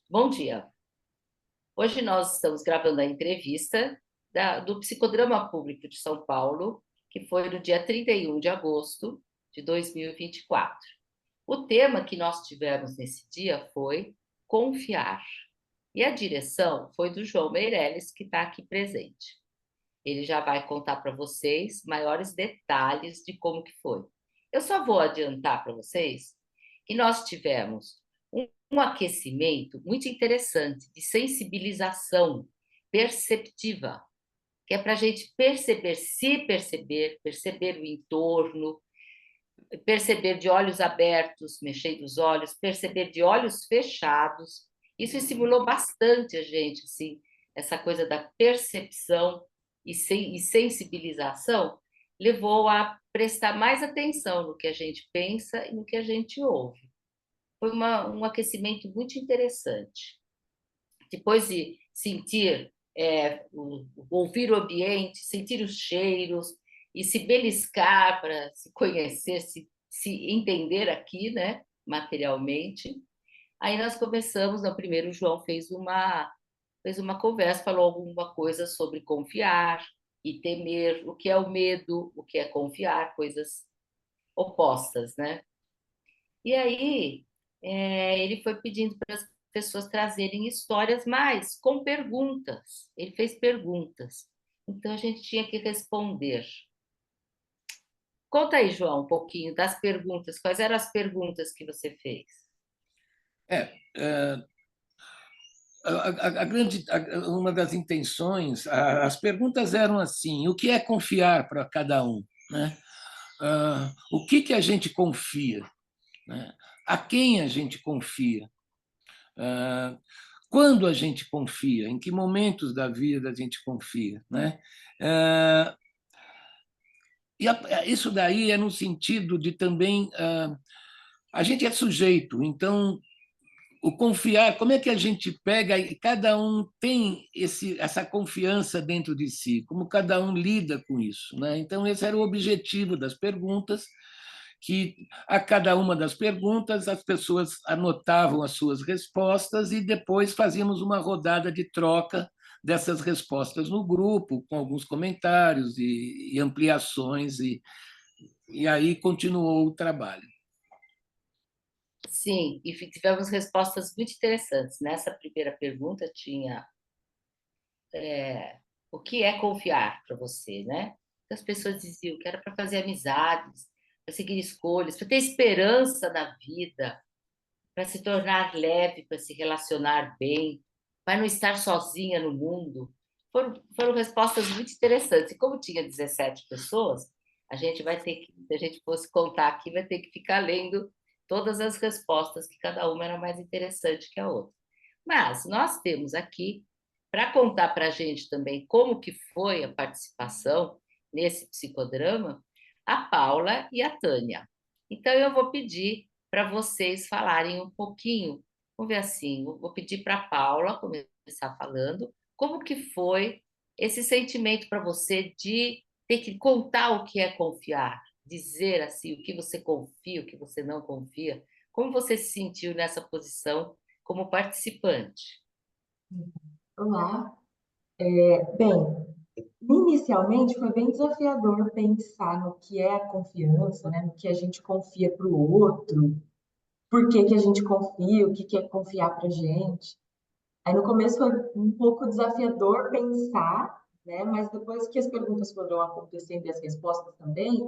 Bom dia. Hoje nós estamos gravando a entrevista do Psicodrama Público de São Paulo, que foi no dia 31 de agosto de 2024. O tema que nós tivemos nesse dia foi confiar. E a direção foi do João Meirelles, que está aqui presente. Ele já vai contar para vocês maiores detalhes de como que foi. Eu só vou adiantar para vocês que nós tivemos um aquecimento muito interessante de sensibilização perceptiva, que é para a gente perceber, se perceber, perceber o entorno, perceber de olhos abertos, mexendo os olhos, perceber de olhos fechados. Isso estimulou bastante a gente, assim, essa coisa da percepção e sensibilização levou a prestar mais atenção no que a gente pensa e no que a gente ouve. Foi um aquecimento muito interessante. Depois de sentir, ouvir o ambiente, sentir os cheiros e se beliscar para se conhecer, se entender aqui, né, materialmente. Aí nós começamos, no primeiro o João fez uma conversa, falou alguma coisa sobre confiar e temer, o que é o medo, o que é confiar, coisas opostas, né? E aí ele foi pedindo para as pessoas trazerem histórias mais com perguntas. Ele fez perguntas. Então a gente tinha que responder. Conta aí, João, um pouquinho das perguntas. Quais eram as perguntas que você fez? É, uma das intenções, as perguntas eram assim: o que é confiar para cada um, né? O que a gente confia, né? A quem a gente confia? Ah, Quando a gente confia? Em que momentos da vida a gente confia, né? Ah, Isso daí é no sentido de também a gente é sujeito, então o confiar, como é que a gente pega e cada um tem essa confiança dentro de si, como cada um lida com isso, né? Então esse era o objetivo das perguntas, que a cada uma das perguntas as pessoas anotavam as suas respostas e depois fazíamos uma rodada de troca dessas respostas no grupo, com alguns comentários e ampliações, e aí continuou o trabalho. Sim, e tivemos respostas muito interessantes. Nessa primeira pergunta tinha o que é confiar para você, né? As pessoas diziam que era para fazer amizades, para seguir escolhas, para ter esperança na vida, para se tornar leve, para se relacionar bem, para não estar sozinha no mundo. Foram respostas muito interessantes. E como tinha 17 pessoas, a gente vai ter que, se a gente fosse contar aqui, vai ter que ficar lendo todas as respostas, que cada uma era mais interessante que a outra. Mas nós temos aqui, para contar para a gente também como que foi a participação nesse psicodrama, a Paula e a Tânia. Então, eu vou pedir para vocês falarem um pouquinho. Vamos ver assim, eu vou pedir para a Paula começar falando como que foi esse sentimento para você de ter que contar o que é confiar, dizer assim o que você confia, o que você não confia. Como você se sentiu nessa posição como participante? Olá. Bem, inicialmente foi bem desafiador pensar no que é a confiança, né? No que a gente confia para o outro, por que que a gente confia, o que que é confiar para a gente. Aí no começo foi um pouco desafiador pensar, né? Mas depois que as perguntas foram acontecendo e as respostas também,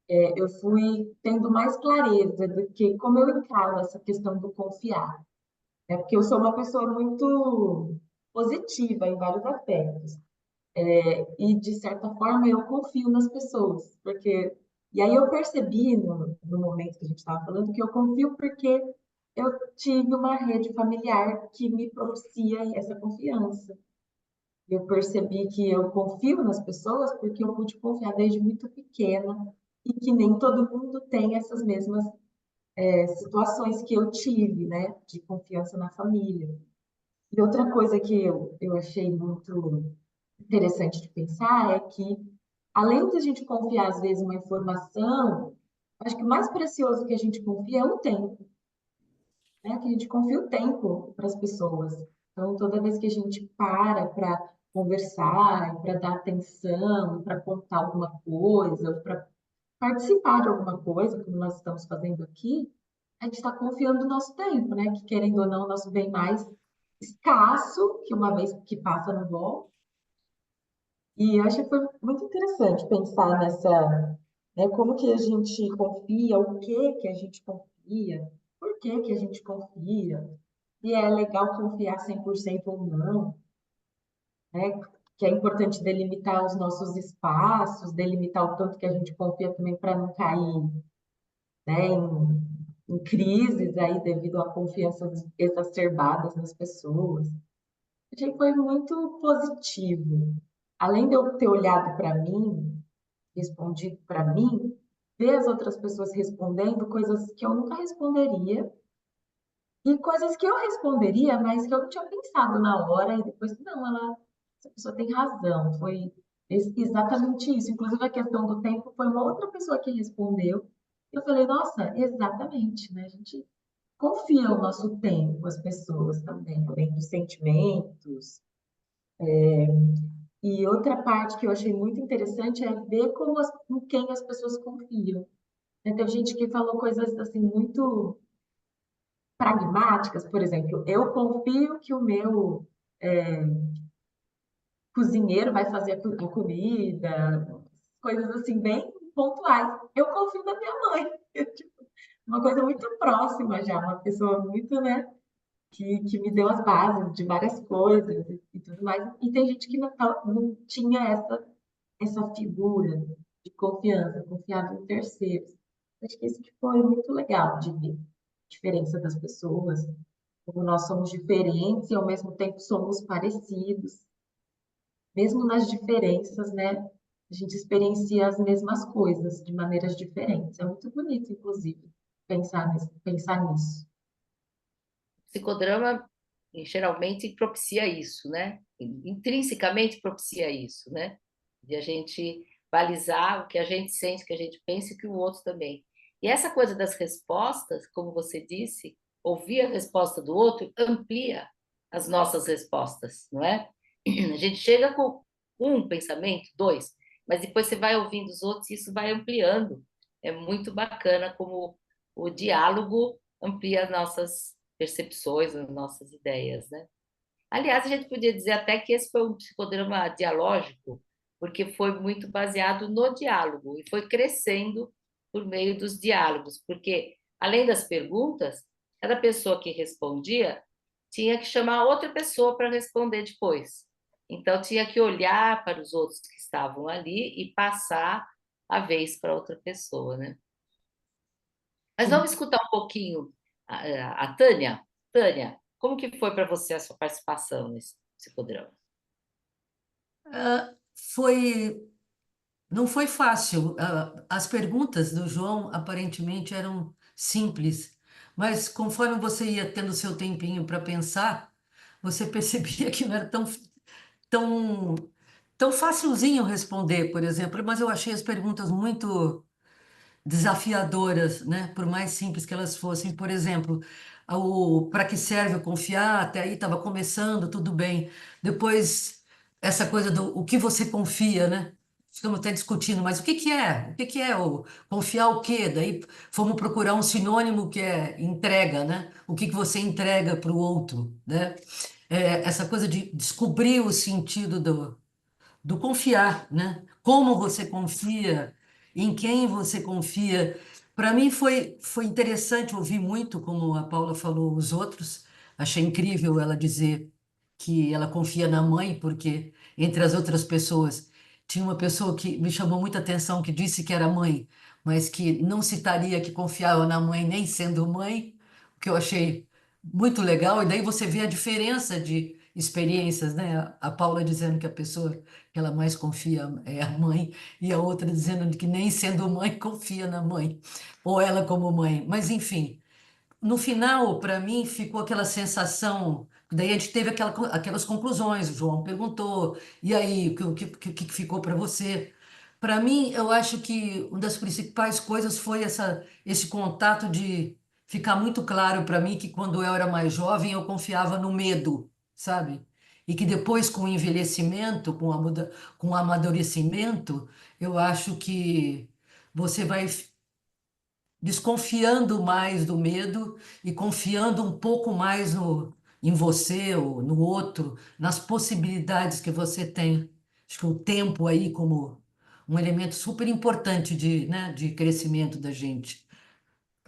eu fui tendo mais clareza do que como eu encaro essa questão do confiar, né? Porque eu sou uma pessoa muito positiva em vários aspectos. E, de certa forma, eu confio nas pessoas, porque... E aí eu percebi, no momento que a gente estava falando, que eu confio porque eu tive uma rede familiar que me propicia essa confiança. Eu percebi que eu confio nas pessoas porque eu pude confiar desde muito pequena e que nem todo mundo tem essas mesmas situações que eu tive, né, de confiança na família. E outra coisa que eu achei muito interessante de pensar é que, além de a gente confiar, às vezes, uma informação, acho que o mais precioso que a gente confia é o tempo. né? Que a gente confia o tempo para as pessoas. Então, toda vez que a gente para conversar, para dar atenção, para contar alguma coisa, ou para participar de alguma coisa, como nós estamos fazendo aqui, a gente está confiando no nosso tempo, né? Que querendo ou não, o nosso bem mais escasso, que uma vez que passa não volta. E eu acho que foi muito interessante pensar nessa, né, como que a gente confia, o que que a gente confia, por que que a gente confia, se é legal confiar 100% ou não, né? Que é importante delimitar os nossos espaços, delimitar o tanto que a gente confia também para não cair, né, em crises aí devido a confianças exacerbadas nas pessoas. Achei que foi muito positivo. Além de eu ter olhado para mim, respondido para mim, ver as outras pessoas respondendo coisas que eu nunca responderia e coisas que eu responderia, mas que eu não tinha pensado na hora e depois, não, essa pessoa tem razão, foi exatamente isso. Inclusive a questão do tempo foi uma outra pessoa que respondeu. Eu falei, nossa, exatamente, né? A gente confia o nosso tempo, as pessoas também, além dos sentimentos. E outra parte que eu achei muito interessante é ver com quem as pessoas confiam. Né? Teve gente que falou coisas assim muito pragmáticas, por exemplo, eu confio que o meu cozinheiro vai fazer a comida, coisas assim bem pontuais. Eu confio na minha mãe, tipo, uma coisa muito próxima já, uma pessoa muito, né, que me deu as bases de várias coisas e tudo mais. E tem gente que não tinha essa figura de confiança, confiava em terceiros. Acho que isso que foi muito legal de ver a diferença das pessoas, como nós somos diferentes e ao mesmo tempo somos parecidos. Mesmo nas diferenças, né? A gente experiencia as mesmas coisas de maneiras diferentes. É muito bonito, inclusive, pensar nisso. Psicodrama geralmente propicia isso, né? Intrinsecamente propicia isso, né? De a gente balizar o que a gente sente, o que a gente pensa e que o outro também. E essa coisa das respostas, como você disse, ouvir a resposta do outro amplia as nossas respostas, não é? A gente chega com um pensamento, dois, mas depois você vai ouvindo os outros e isso vai ampliando. É muito bacana como o diálogo amplia as nossas percepções, as nossas ideias, né? Aliás, a gente podia dizer até que esse foi um psicodrama dialógico, porque foi muito baseado no diálogo e foi crescendo por meio dos diálogos, porque além das perguntas, cada pessoa que respondia tinha que chamar outra pessoa para responder depois. Então tinha que olhar para os outros que estavam ali e passar a vez para outra pessoa, né? Mas Sim. vamos escutar um pouquinho a Tânia. Tânia, como que foi para você a sua participação nesse psicodrama? Foi, não foi fácil. As perguntas do João aparentemente eram simples, mas conforme você ia tendo seu tempinho para pensar, você percebia que não era tão, tão facilzinho responder, por exemplo. Mas eu achei as perguntas muito desafiadoras, né? Por mais simples que elas fossem. Por exemplo, o para que serve o confiar? Até aí estava começando, tudo bem. Depois, essa coisa do o que você confia, né? Ficamos até discutindo, mas o que que é? O que que é o confiar o quê? Daí fomos procurar um sinônimo que é entrega, né? O que que você entrega para o outro, né? Essa coisa de descobrir o sentido do confiar, né? Como você confia, em quem você confia. Para mim foi interessante ouvir muito, como a Paula falou, os outros. Achei incrível ela dizer que ela confia na mãe, porque entre as outras pessoas tinha uma pessoa que me chamou muita atenção, que disse que era mãe, mas que não citaria que confiava na mãe nem sendo mãe, o que eu achei muito legal. E daí você vê a diferença de experiências, né? A Paula dizendo que a pessoa que ela mais confia é a mãe, e a outra dizendo que nem sendo mãe confia na mãe, ou ela como mãe. Mas, enfim, no final, para mim, ficou aquela sensação. Daí a gente teve aquelas conclusões. O João perguntou: e aí, o que ficou para você? Para mim, eu acho que uma das principais coisas foi esse contato ficar muito claro para mim que quando eu era mais jovem eu confiava no medo, sabe? E que depois, com o envelhecimento, com o amadurecimento, eu acho que você vai desconfiando mais do medo e confiando um pouco mais em você ou no outro, nas possibilidades que você tem. Acho que o tempo aí como um elemento super importante né, de crescimento da gente.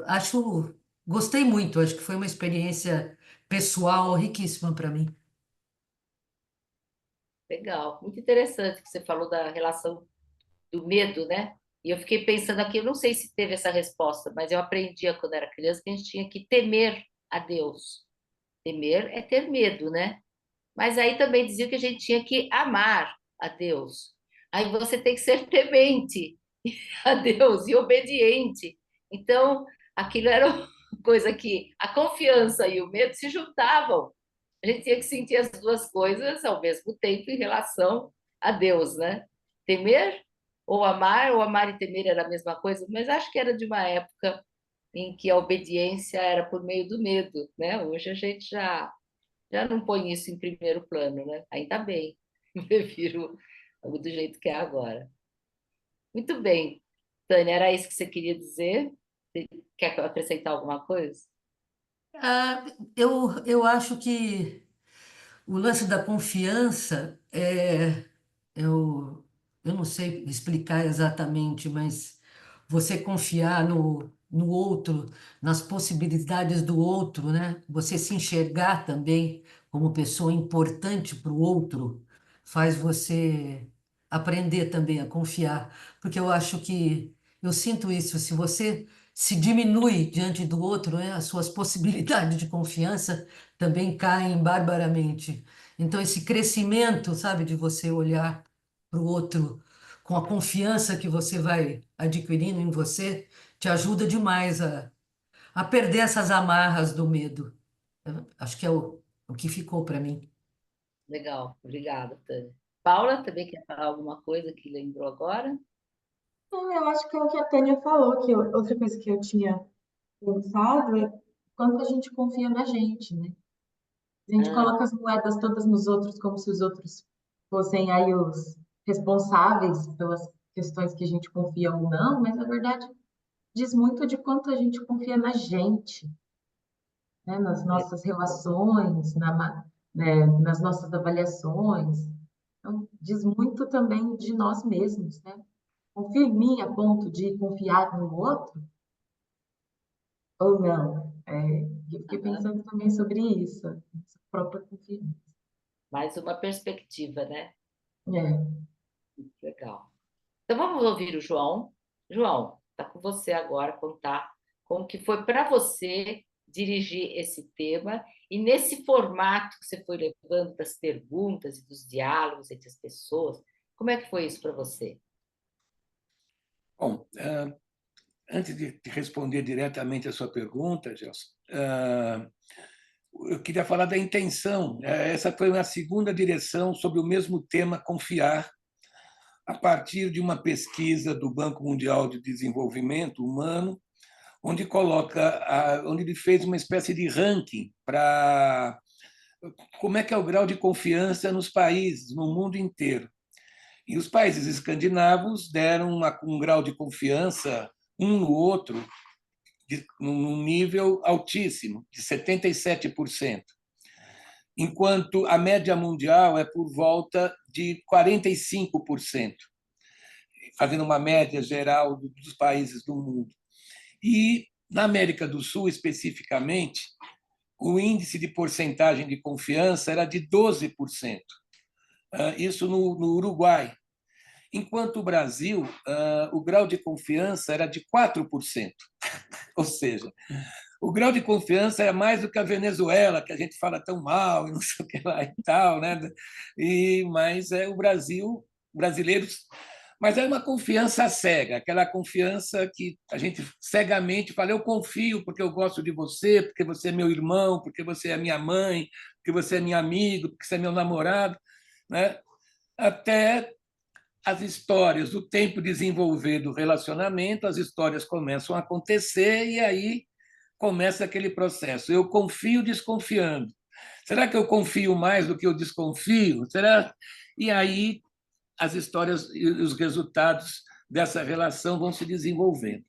Acho, gostei muito, acho que foi uma experiência pessoal riquíssima para mim. Legal, muito interessante que você falou da relação do medo, né? E eu fiquei pensando aqui, eu não sei se teve essa resposta, mas eu aprendia quando era criança que a gente tinha que temer a Deus. Temer é ter medo, né? Mas aí também dizia que a gente tinha que amar a Deus. Aí você tem que ser temente a Deus e obediente. Então, aquilo era uma coisa que a confiança e o medo se juntavam. A gente tinha que sentir as duas coisas ao mesmo tempo em relação a Deus, né? Temer ou amar e temer era a mesma coisa, mas acho que era de uma época em que a obediência era por meio do medo, né? Hoje a gente já não põe isso em primeiro plano, né? Ainda bem, prefiro do jeito que é agora. Muito bem, Tânia, era isso que você queria dizer? Você quer acrescentar alguma coisa? Ah, eu acho que o lance da confiança eu, eu não sei explicar exatamente, mas você confiar no outro, nas possibilidades do outro, né? Você se enxergar também como pessoa importante para o outro, faz você aprender também a confiar. Porque eu acho que, eu sinto isso, se você se diminui diante do outro, né? As suas possibilidades de confiança também caem barbaramente. Então, esse crescimento, sabe, de você olhar para o outro com a confiança que você vai adquirindo em você, te ajuda demais a perder essas amarras do medo. Eu acho que é o que ficou para mim. Legal, obrigada, Tânia. Paula, também quer falar alguma coisa que lembrou agora? Então, eu acho que é o que a Tânia falou, outra coisa que eu tinha pensado é quanto a gente confia na gente, né? A gente Ah, coloca as moedas todas nos outros como se os outros fossem aí os responsáveis pelas questões que a gente confia ou não, mas na verdade diz muito de quanto a gente confia na gente, né? Nas é, nossas relações, né? Nas nossas avaliações. Então, diz muito também de nós mesmos, né? Confia em mim a ponto de confiar no outro ou não? Eu fiquei aham. pensando também sobre isso, essa própria confiança. Mais uma perspectiva, né? É. Legal. Então vamos ouvir o João. João, está com você agora contar como que foi para você dirigir esse tema e nesse formato que você foi levando das perguntas e dos diálogos entre as pessoas, como é que foi isso para você? Bom, antes de responder diretamente a sua pergunta, Gelson, eu queria falar da intenção. Essa foi uma segunda direção sobre o mesmo tema, confiar, a partir de uma pesquisa do Banco Mundial de Desenvolvimento Humano, onde ele fez uma espécie de ranking para como é que é o grau de confiança nos países, no mundo inteiro. E os países escandinavos deram um grau de confiança um no outro num nível altíssimo, de 77%, enquanto a média mundial é por volta de 45%, fazendo uma média geral dos países do mundo. E na América do Sul, especificamente, o índice de porcentagem de confiança era de 12%. Isso no Uruguai. Enquanto o Brasil, o grau de confiança era de 4%. Ou seja, o grau de confiança é mais do que a Venezuela, que a gente fala tão mal e não sei o que lá e tal, né? Mas é o Brasil, brasileiros, mas é uma confiança cega, aquela confiança que a gente cegamente fala, eu confio porque eu gosto de você, porque você é meu irmão, porque você é minha mãe, porque você é meu amigo, porque você é meu namorado, né? Até as histórias do tempo desenvolver do relacionamento, as histórias começam a acontecer e aí começa aquele processo. Eu confio desconfiando. Será que eu confio mais do que eu desconfio? Será? E aí as histórias e os resultados dessa relação vão se desenvolvendo.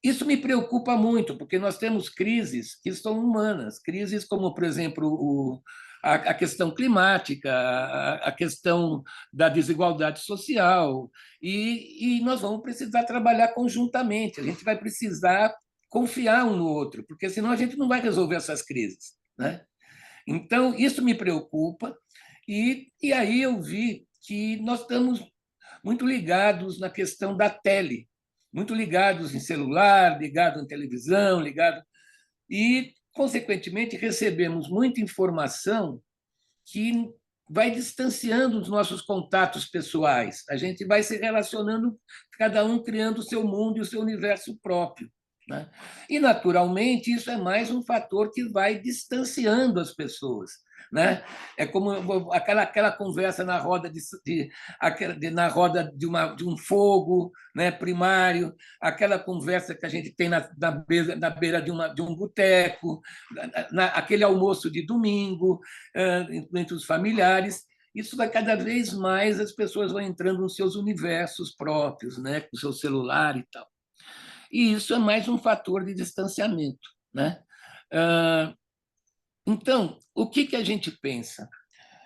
Isso me preocupa muito, porque nós temos crises que são humanas, crises como, por exemplo, a questão climática, a questão da desigualdade social, e nós vamos precisar trabalhar conjuntamente, a gente vai precisar confiar um no outro, porque senão a gente não vai resolver essas crises, né? Então, isso me preocupa, e aí eu vi que nós estamos muito ligados na questão da tele, muito ligados em celular, ligados em televisão, ligados. E, consequentemente, recebemos muita informação que vai distanciando os nossos contatos pessoais. A gente vai se relacionando, cada um criando o seu mundo e o seu universo próprio, né? E, naturalmente, isso é mais um fator que vai distanciando as pessoas, né? É como aquela conversa na roda na roda de um fogo, né, primário, aquela conversa que a gente tem na beira de um boteco, aquele almoço de domingo, entre os familiares. Isso vai cada vez mais, as pessoas vão entrando nos seus universos próprios, né, com o seu celular e tal. E isso é mais um fator de distanciamento, né? Então, o que a gente pensa?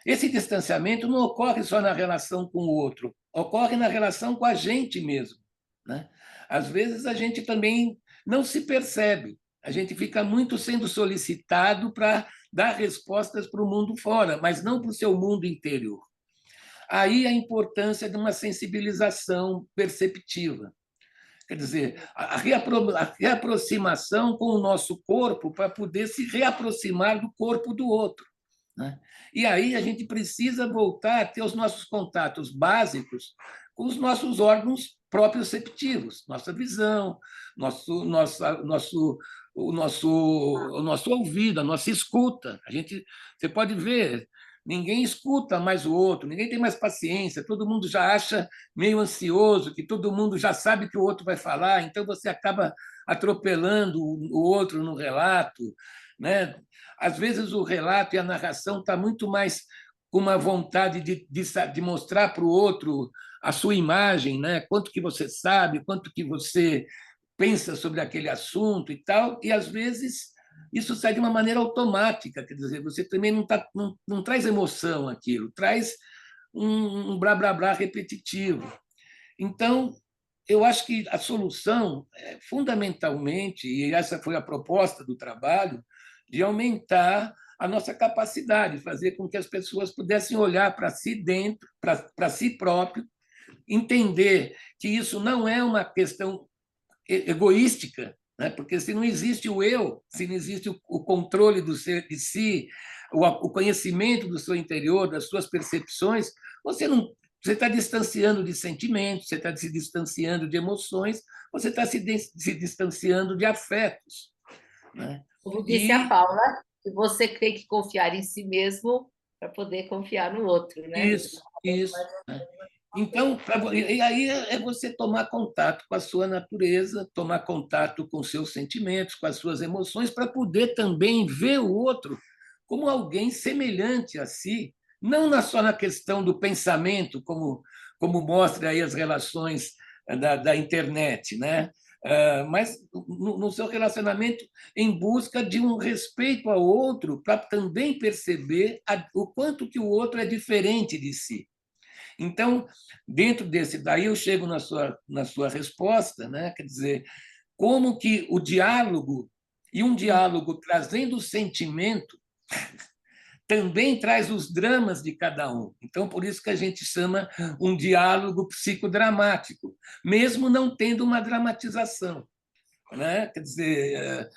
Esse distanciamento não ocorre só na relação com o outro, ocorre na relação com a gente mesmo, né? Às vezes a gente também não se percebe, a gente fica muito sendo solicitado para dar respostas para o mundo fora, mas não para o seu mundo interior. Aí a importância de uma sensibilização perceptiva. Quer dizer, a reaproximação com o nosso corpo para poder se reaproximar do corpo do outro, né? E aí a gente precisa voltar a ter os nossos contatos básicos com os nossos órgãos proprioceptivos, nossa visão, o nosso ouvido, a nossa escuta. Você pode ver, ninguém escuta mais o outro, ninguém tem mais paciência, todo mundo já acha meio ansioso, que todo mundo já sabe que o outro vai falar, então você acaba atropelando o outro no relato, né? Às vezes o relato e a narração está muito mais com uma vontade de mostrar para o outro a sua imagem, né? Quanto que você sabe, quanto que você pensa sobre aquele assunto e tal, e às vezes isso sai de uma maneira automática, quer dizer, você também não traz emoção aquilo, traz um blá blá blá repetitivo. Então, eu acho que a solução é fundamentalmente, e essa foi a proposta do trabalho, de aumentar a nossa capacidade, fazer com que as pessoas pudessem olhar para si dentro, para si próprio, entender que isso não é uma questão egoística, né? Porque se não existe o eu, se não existe o controle de si, o conhecimento do seu interior, das suas percepções, você está distanciando de sentimentos, você está se distanciando de emoções, você está se distanciando de afetos, né? Como disse a Paula, que você tem que confiar em si mesmo para poder confiar no outro, né? Isso. Então, e aí é você tomar contato com a sua natureza, tomar contato com seus sentimentos, com as suas emoções, para poder também ver o outro como alguém semelhante a si, não só na questão do pensamento, como mostra aí as relações da internet, né? Mas no seu relacionamento em busca de um respeito ao outro, para também perceber o quanto que o outro é diferente de si. Então, dentro desse daí, eu chego na sua resposta, né? Quer dizer, como que o diálogo, e um diálogo trazendo o sentimento, também traz os dramas de cada um. Então, por isso que a gente chama um diálogo psicodramático, mesmo não tendo uma dramatização, né? Quer dizer,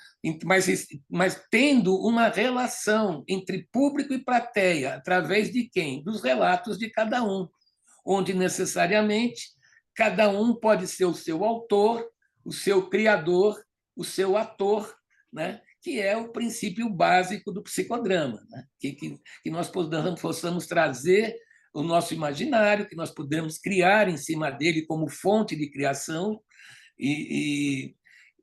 mas tendo uma relação entre público e plateia, através de quem? Dos relatos de cada um, onde necessariamente cada um pode ser o seu autor, o seu criador, o seu ator, né? Que é o princípio básico do psicodrama, né? Que nós possamos trazer o nosso imaginário, que nós podemos criar em cima dele como fonte de criação, e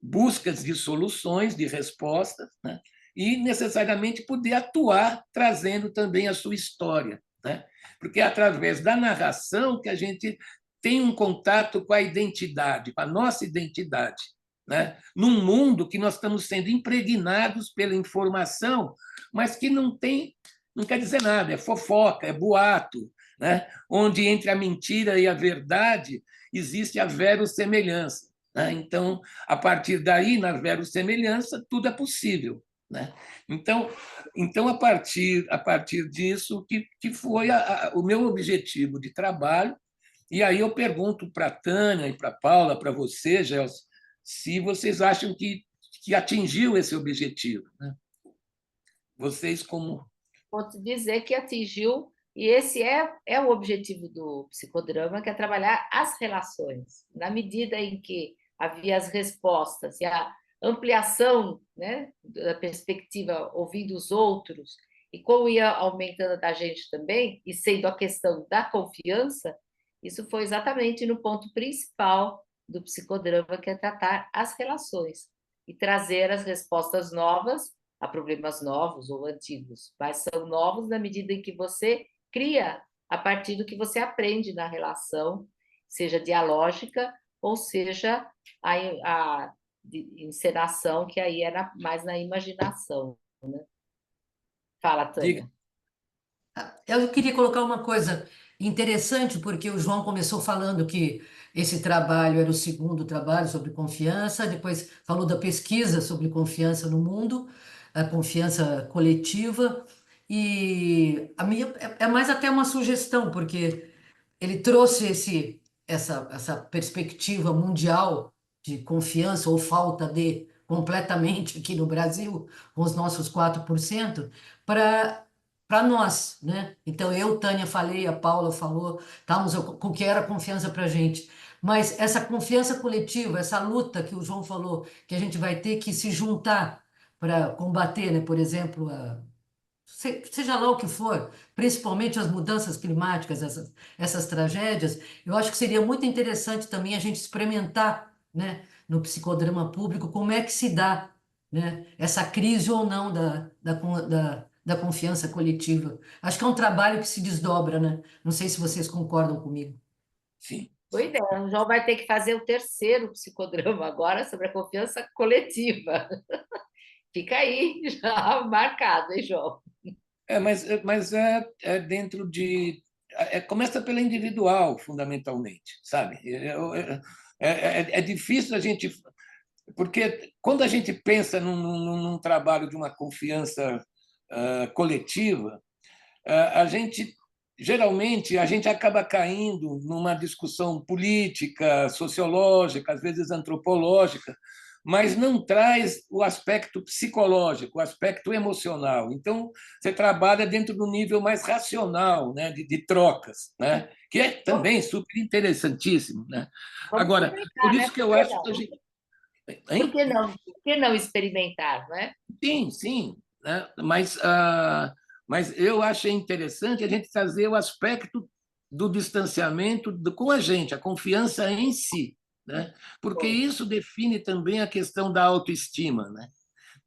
buscas de soluções, de respostas, né? E necessariamente poder atuar trazendo também a sua história, né? Porque é através da narração que a gente tem um contato com a identidade, com a nossa identidade, né? Num mundo que nós estamos sendo impregnados pela informação, mas que não quer dizer nada, é fofoca, é boato, né? Onde entre a mentira e a verdade existe a verossemelhança, né? Então, a partir daí, na verossemelhança, tudo é possível, né? Então a partir disso que foi o meu objetivo de trabalho. E aí eu pergunto para a Tânia e para a Paula, para você, Gelson, se vocês acham que atingiu esse objetivo, né? Vocês como... Vou te dizer que atingiu, e esse é o objetivo do psicodrama, que é trabalhar as relações. Na medida em que havia as respostas e a ampliação, né, da perspectiva, ouvindo os outros, e como ia aumentando da gente também, e sendo a questão da confiança, isso foi exatamente no ponto principal do psicodrama, que é tratar as relações e trazer as respostas novas a problemas novos ou antigos, mas são novos na medida em que você cria a partir do que você aprende na relação, seja dialógica ou seja a encenação, que aí é mais na imaginação, né? Fala, Diga. Tânia. Eu queria colocar uma coisa interessante, porque o João começou falando que esse trabalho era o segundo trabalho sobre confiança, depois falou da pesquisa sobre confiança no mundo, a confiança coletiva, e a minha é mais até uma sugestão, porque ele trouxe essa perspectiva mundial de confiança ou falta de completamente aqui no Brasil, com os nossos 4%, para nós, né? Então, eu, Tânia, falei, a Paula falou, estávamos com o que era confiança para a gente. Mas essa confiança coletiva, essa luta que o João falou, que a gente vai ter que se juntar para combater, né? Por exemplo, seja lá o que for, principalmente as mudanças climáticas, essas tragédias, eu acho que seria muito interessante também a gente experimentar, né, no psicodrama público, como é que se dá, né, essa crise ou não da confiança coletiva. Acho que é um trabalho que se desdobra, né? Não sei se vocês concordam comigo. Sim. Pois é, o João vai ter que fazer o terceiro psicodrama agora sobre a confiança coletiva. Fica aí já marcado, hein, João? Mas é dentro de... começa pela individual, fundamentalmente, sabe? É difícil a gente... Porque quando a gente pensa num trabalho de uma confiança coletiva, a gente geralmente a gente acaba caindo numa discussão política, sociológica, às vezes antropológica, mas não traz o aspecto psicológico, o aspecto emocional. Então, você trabalha dentro do nível mais racional, né, de trocas, né, que é também super interessantíssimo, né? Vamos Agora, por experimentar, né? isso que Por eu que acho não? que a gente... Por Hein? que não? Por que não experimentar, não é? Sim, sim, né? Mas eu achei interessante a gente trazer o aspecto do distanciamento com a gente, a confiança em si, né? Porque isso define também a questão da autoestima, né?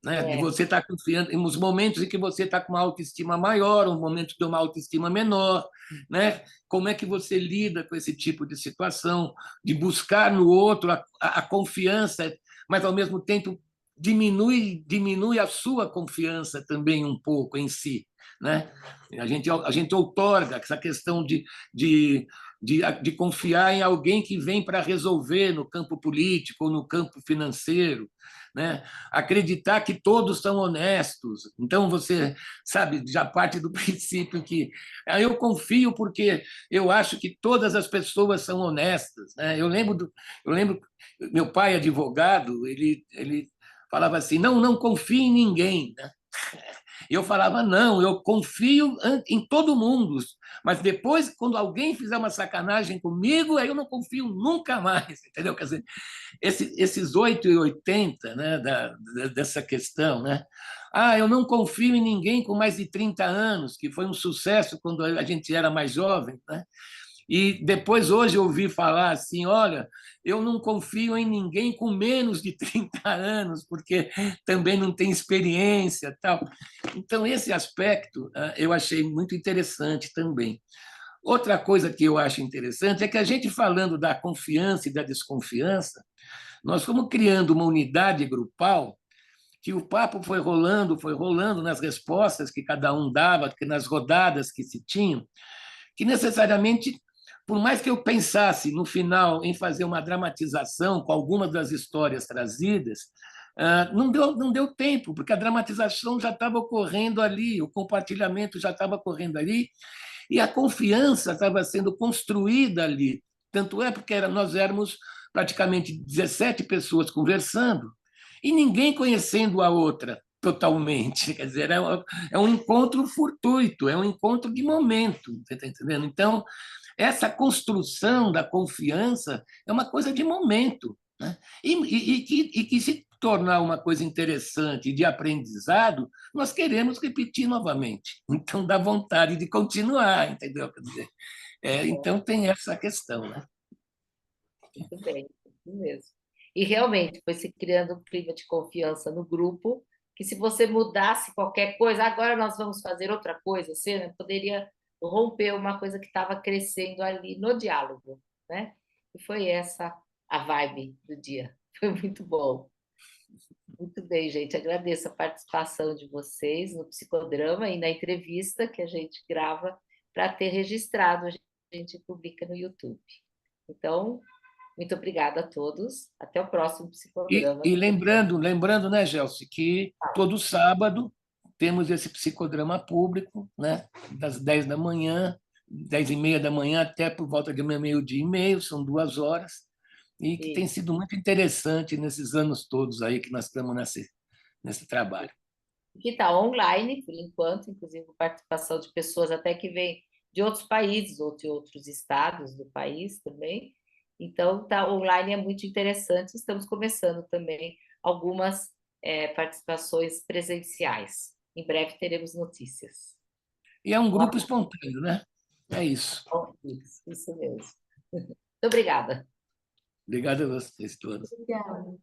De É, você estar confiando em os momentos em que você está com uma autoestima maior, um momento de uma autoestima menor, né? Como é que você lida com esse tipo de situação, de buscar no outro a confiança, mas ao mesmo tempo diminui a sua confiança também um pouco em si, né? A gente outorga essa questão de confiar em alguém que vem para resolver no campo político ou no campo financeiro, né? Acreditar que todos são honestos. Então, você, sabe, já parte do princípio que eu confio porque eu acho que todas as pessoas são honestas, né? Eu lembro, meu pai, advogado, ele falava assim: não confie em ninguém, né? E eu falava: não, eu confio em todo mundo, mas depois, quando alguém fizer uma sacanagem comigo, aí eu não confio nunca mais, entendeu? Quer dizer, esses 8 e 80, né, dessa questão, né? Eu não confio em ninguém com mais de 30 anos, que foi um sucesso quando a gente era mais jovem, né? E depois, hoje, eu ouvi falar assim: olha, eu não confio em ninguém com menos de 30 anos, porque também não tem experiência. Tal. Então, esse aspecto eu achei muito interessante também. Outra coisa que eu acho interessante é que a gente, falando da confiança e da desconfiança, nós fomos criando uma unidade grupal que o papo foi rolando nas respostas que cada um dava, nas rodadas que se tinham, que necessariamente, por mais que eu pensasse no final em fazer uma dramatização com algumas das histórias trazidas, não deu tempo, porque a dramatização já estava ocorrendo ali, o compartilhamento já estava ocorrendo ali, e a confiança estava sendo construída ali. Tanto é porque nós éramos praticamente 17 pessoas conversando e ninguém conhecendo a outra totalmente. Quer dizer, é um encontro fortuito, é um encontro de momento, você está entendendo? Então, essa construção da confiança é uma coisa de momento, né? E que se tornar uma coisa interessante de aprendizado, nós queremos repetir novamente. Então, dá vontade de continuar, entendeu? Quer dizer, então, tem essa questão, né? Muito bem, isso mesmo. E realmente foi se criando um clima de confiança no grupo, que se você mudasse qualquer coisa, agora nós vamos fazer outra coisa, você, né, poderia romper uma coisa que estava crescendo ali no diálogo, né? E foi essa a vibe do dia. Foi muito bom. Muito bem, gente. Agradeço a participação de vocês no psicodrama e na entrevista que a gente grava para ter registrado, a gente publica no YouTube. Então, muito obrigada a todos. Até o próximo psicodrama. E lembrando, né, Gelsi, que todo sábado temos esse psicodrama público, né, das 10 da manhã, 10h30 da manhã até por volta de meio-dia e meio, são 2 horas, e que tem Isso. sido muito interessante nesses anos todos aí que nós estamos nesse trabalho. Que está online, por enquanto, inclusive com participação de pessoas até que vêm de outros países ou de outros estados do país também. Então, tá online, é muito interessante. Estamos começando também algumas participações presenciais. Em breve teremos notícias. E é um grupo espontâneo, né? É isso. Isso mesmo. Muito obrigada. Obrigado a vocês todos. Obrigada.